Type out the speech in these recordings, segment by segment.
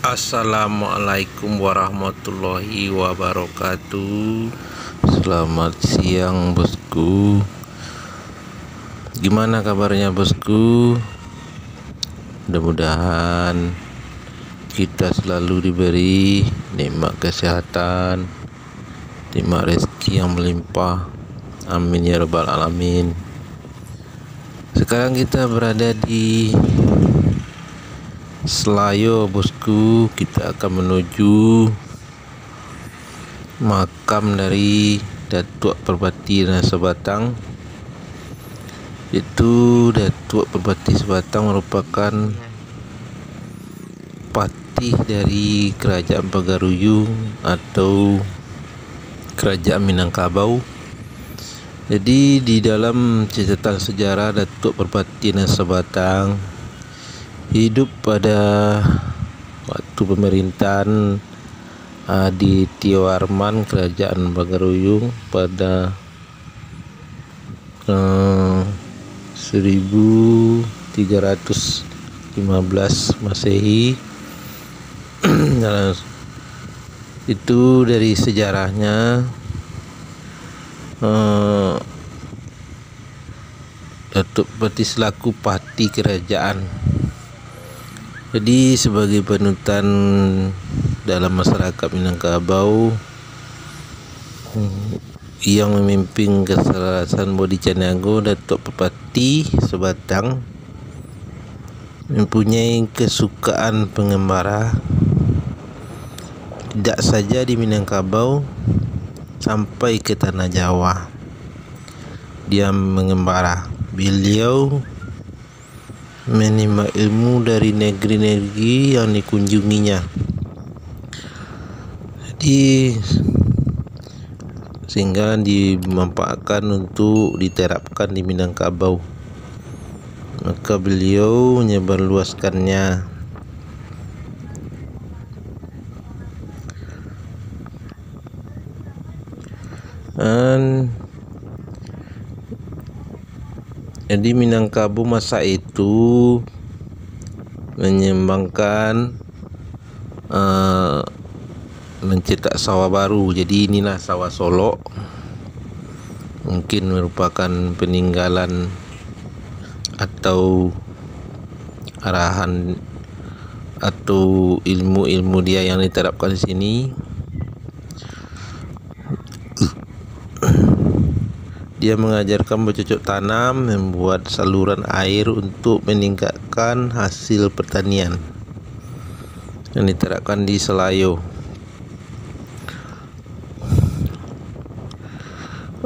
Assalamualaikum warahmatullahi wabarakatuh. Selamat siang bosku. Gimana kabarnya bosku? Mudah-mudahan kita selalu diberi nikmat kesehatan, nikmat rezeki yang melimpah. Amin ya rabbal alamin. Sekarang kita berada di Selayo bosku. Kita akan menuju makam dari Datuk Perbati dan Sebatang. Itu Datuk Perbati Sebatang merupakan patih dari Kerajaan Pagaruyung atau Kerajaan Minangkabau. Jadi di dalam catatan sejarah, Datuk Perbati dan Sebatang hidup pada waktu pemerintahan Aditya Warman Kerajaan Pagaruyung pada 1315 Masehi. Itu dari sejarahnya. Datuk Perbati selaku patih kerajaan. Jadi sebagai panutan dalam masyarakat Minangkabau yang memimpin kesalahan Bodi Caniago, Datuk Perbati Sebatang mempunyai kesukaan pengembara tidak saja di Minangkabau, sampai ke tanah Jawa dia mengembara. Beliau menimba ilmu dari negeri-negeri yang dikunjunginya. Jadi sehingga dimanfaatkan untuk diterapkan di Minangkabau. Maka beliau menyebarluaskannya. Jadi Minangkabau masa itu menyumbangkan mencetak sawah baru. Jadi inilah sawah Solok, mungkin merupakan peninggalan atau arahan atau ilmu-ilmu dia yang diterapkan di sini. Dia mengajarkan bercocok tanam, membuat saluran air untuk meningkatkan hasil pertanian yang diterapkan di Selayo.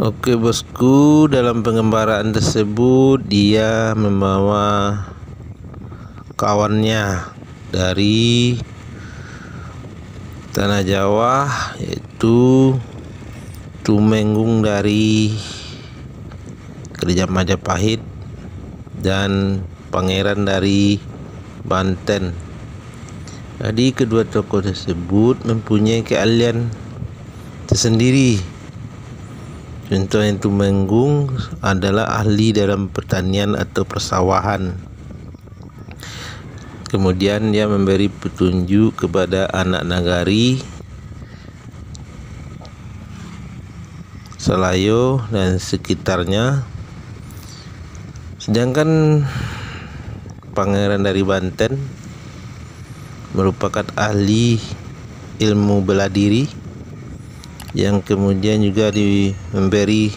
Oke bosku, dalam pengembaraan tersebut dia membawa kawannya dari tanah Jawa, yaitu Tumenggung dari Kerajaan Majapahit dan Pangeran dari Banten. Jadi kedua tokoh tersebut mempunyai keahlian tersendiri. Contohnya Tumenggung adalah ahli dalam pertanian atau persawahan. Kemudian dia memberi petunjuk kepada anak nagari Selayo dan sekitarnya. Sedangkan Pangeran dari Banten merupakan ahli ilmu bela diri yang kemudian juga memberi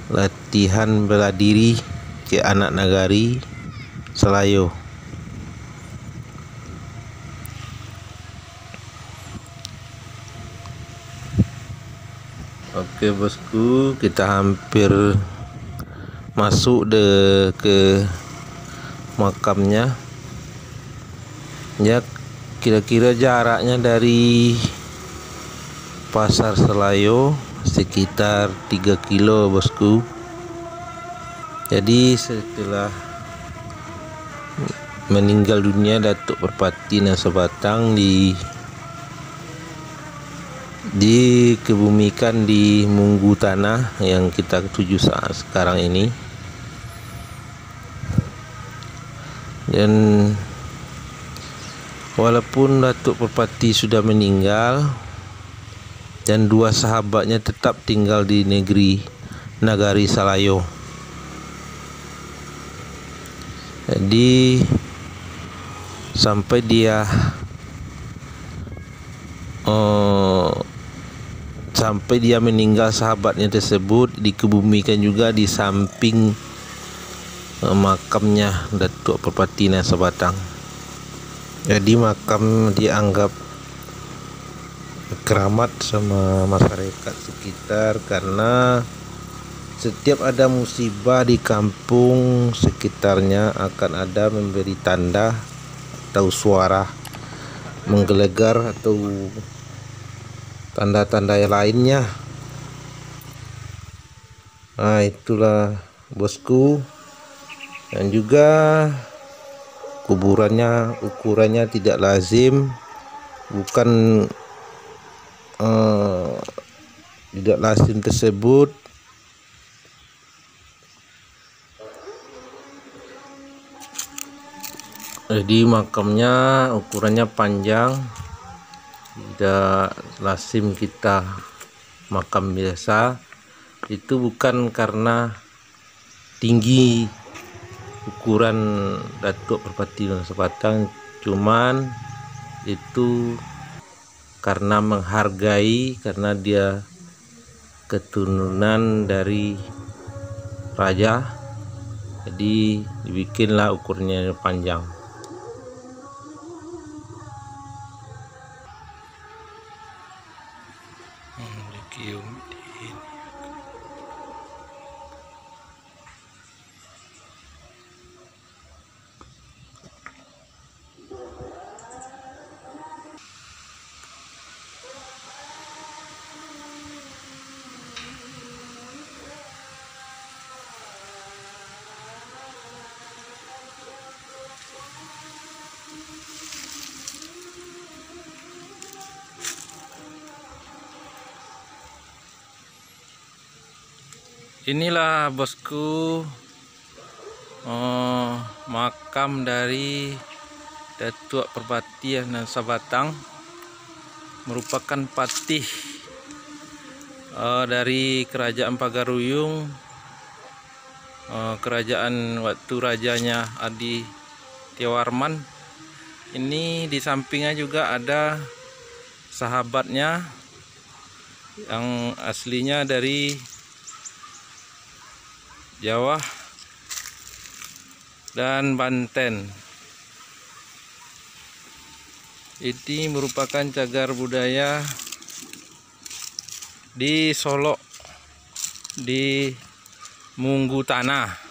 latihan bela diri ke anak nagari Selayo. Oke bosku, kita hampir masuk ke makamnya. Ya, kira-kira jaraknya dari Pasar Selayo sekitar 3 kilo bosku. Jadi setelah meninggal dunia Datuk Perbati dan Sebatang dikebumikan di Munggu Tanah yang kita tuju saat sekarang ini. Dan Walaupun Datuk Perpati sudah meninggal dan dua sahabatnya tetap tinggal di Nagari Salayo. Jadi sampai dia meninggal, sahabatnya tersebut dikebumikan juga di samping makamnya Datuk Perpati Nan Sabatang. Jadi makam dianggap keramat sama masyarakat sekitar karena setiap ada musibah di kampung sekitarnya akan ada memberi tanda atau suara menggelegar atau tanda-tanda yang lainnya. Nah, itulah bosku. Dan juga ukurannya tidak lazim, bukan tidak lazim tersebut jadi makamnya ukurannya panjang, tidak lazim kita makam biasa. Itu bukan karena tinggi ukuran Datuk Perpati Nan Sabatang, cuman itu karena menghargai, karena dia keturunan dari raja, jadi dibikinlah ukurnya panjang. Inilah bosku, makam dari Datuk Perpati Nan Sabatang, merupakan patih dari Kerajaan Pagaruyung, kerajaan waktu rajanya Adi Tiawarman. Ini di sampingnya juga ada sahabatnya yang aslinya dari Jawa dan Banten. Ini merupakan cagar budaya di Solo, di Munggu Tanah.